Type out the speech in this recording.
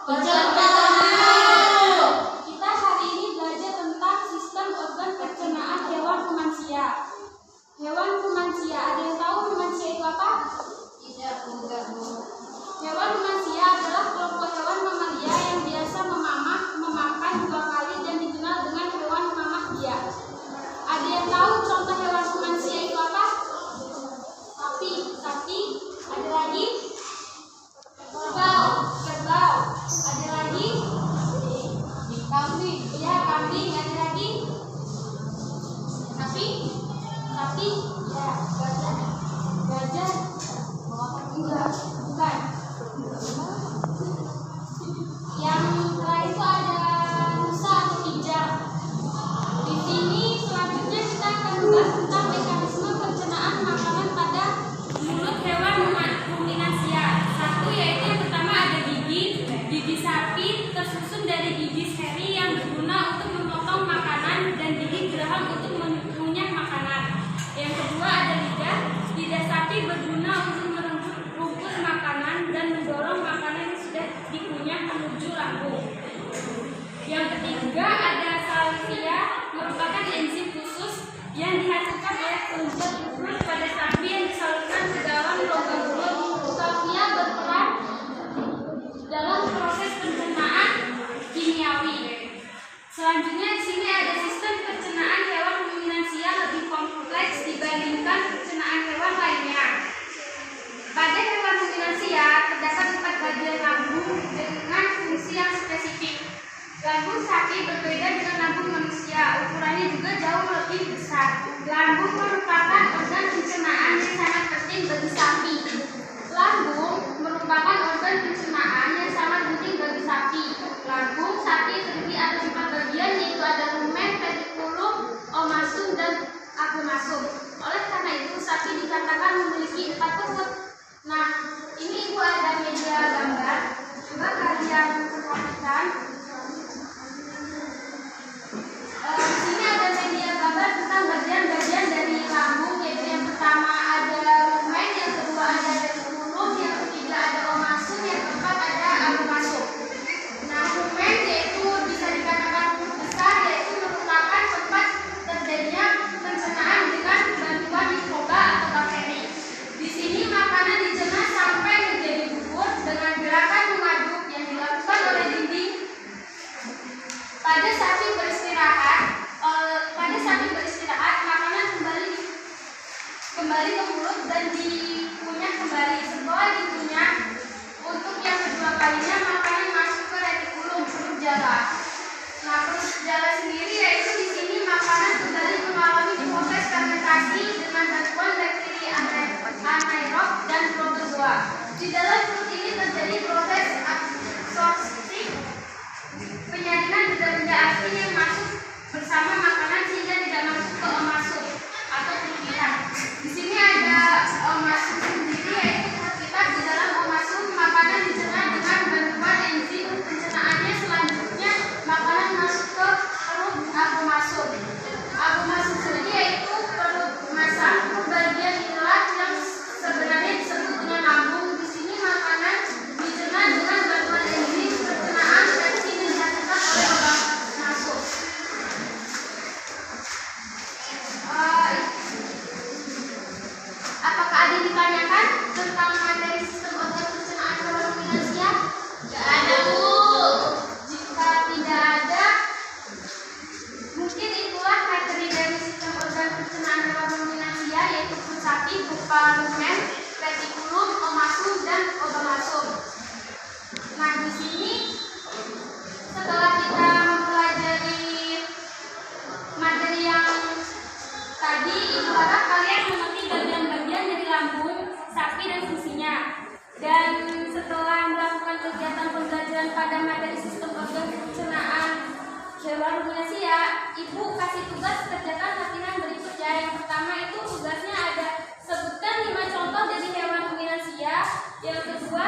Kita hari ini belajar tentang sistem organ pencernaan hewan rumensia. Hewan rumensia, ada yang tahu rumensia itu apa? Tidak, enggak. Hewan rumensia adalah kelompok hewan mamalia yang biasa memakan 2 kali dan dikenal dengan hewan memamak biak. Ada yang tahu contoh hewan rumensia itu apa? Sapi. Ada lagi? Kerbau. Ada lagi? Kambing. Ya, kambing. Ada lagi? Sapi. Ya, gajah. Enggak, bukan. Yang terakhir itu ada rusa atau kijang. Di sini selanjutnya kita akan membahas tentang mekanisme pencernaan makanan pada mulut hewan ruminansia. Satu, yaitu yang pertama ada gigi sapi tersusun dari gigi seri yang berguna untuk memotong makanan dan gigi geraham untuk mengunyah makanan. Yang kedua ada lidah sapi berguna untuk merenggut rumput makanan dan mendorong makanan yang sudah dikunyah menuju lambung. Yang ketiga ada salvia, merupakan enzim khusus yang dihasilkan oleh kelenjar usus pada sapi yang disalurkan ke dalam rongga mulut. Salvia berperan dalam proses pencernaan kimiawi. Selanjutnya di sini ada sistem pencernaan hewan ruminansia lebih kompleks dibandingkan pencernaan hewan lainnya. Pada hewan ruminansia terdapat 4 bagian lambung dengan fungsi yang spesifik. Lambung sapi berbeda dengan lambung manusia, ukurannya juga jauh lebih besar. Lambung merupakan organ pencernaan yang sangat penting bagi sapi. Lambung merupakan organ pencernaan yang sangat penting bagi sapi. Lambung sapi terdiri atas 4 bagian, yaitu ada rumen, retikulum, omasum, dan abomasum. Oleh karena itu, sapi dikatakan memiliki 4 perut. Nah, ini ibu ada media gambar. Coba kalian perhatikan. Di sini ada media gambar tentang bagian-bagian dari lambung, yaitu yang pertama ada rumen, yang kedua ada retikulum, yang ketiga ada omasum, yang keempat ada abomasum. Nah, rumen yaitu bisa dikatakan perut besar, yaitu merupakan tempat terjadinya pencernaan dengan bantuan mikroba atau bakteri. Di sini makanan dicerna sampai menjadi bubur dengan gerakan mengaduk yang dilakukan oleh dinding. Pada sapi beristirahat, makanan kembali ke mulut dan dikunyah kembali. Setelah dikunyah untuk yang kedua kalinya, makanan masuk ke retikulum, perut jala. Nah, perut jala sendiri yaitu di sini makanan kembali mengalami proses fermentasi dengan bantuan bakteri anaerob dan protozoa. Di dalam perut ini terjadi proses absorpsi, penyalinan benda-benda asing yang masuk bersama makanan sehingga tidak masuk ke omasum atau perutitan. Di sini ada omasum sendiri, yaitu perut kita. Di dalam omasum makanan dicerna dengan bantuan enzim pencernaannya. Selanjutnya makanan masuk ke perut abomasum. Abomasum sendiri yaitu perut masam, bagian inilah yang sebenarnya disebut dengan lambung. Di sini makanan dicerna dengan bantuan enzim pencernaan pepsin yang dihasilkan oleh abomasum. Apakah ada yang ditanyakan tentang materi sistem organ pencernaan hewan ruminansia? Tidak ada, Bu. Jika tidak ada, mungkin itulah materi dari sistem organ pencernaan hewan ruminansia, yaitu perut sapi berupa rumen, retikulum, omasum, dan abomasum. Nah, di sini setelah kita mempelajari materi yang tadi, ibu harap kalian mengerti bagian-bagian dari lambung sapi dan fungsinya. Dan setelah melakukan kegiatan pembelajaran pada materi sistem organ pencernaan hewan ruminansia, ibu kasih tugas kerjakan latihan berikutnya. Yang pertama itu tugasnya ada sebutkan 5 contoh dari hewan ruminansia. Yang kedua